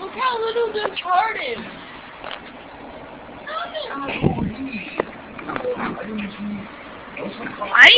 Look how little this heart is. Why?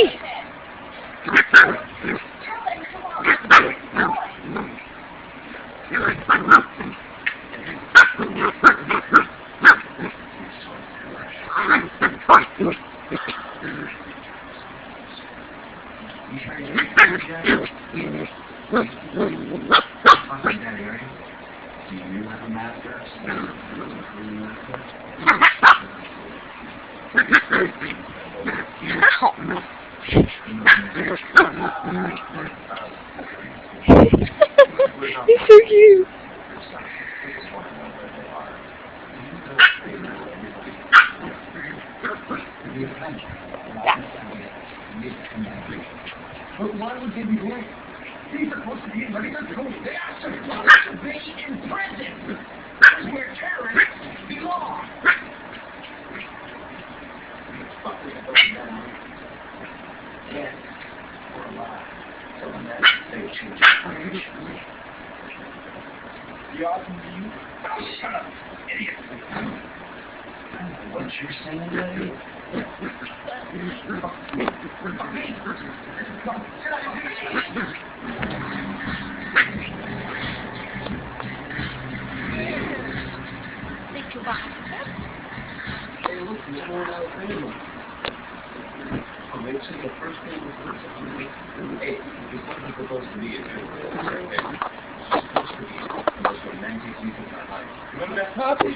He's so cute. But why would they be late? These are supposed to be ready to go. They are supposed to be in prison. That's where terrorists belong. Dead or alive. Someone that they choose. The awesome view. Oh, shut up, idiot. What you're saying, lady? Hey, look, you're going out of family. Make sure the first thing was hey, it's not supposed to be a good it's supposed to be. Remember that? Copy,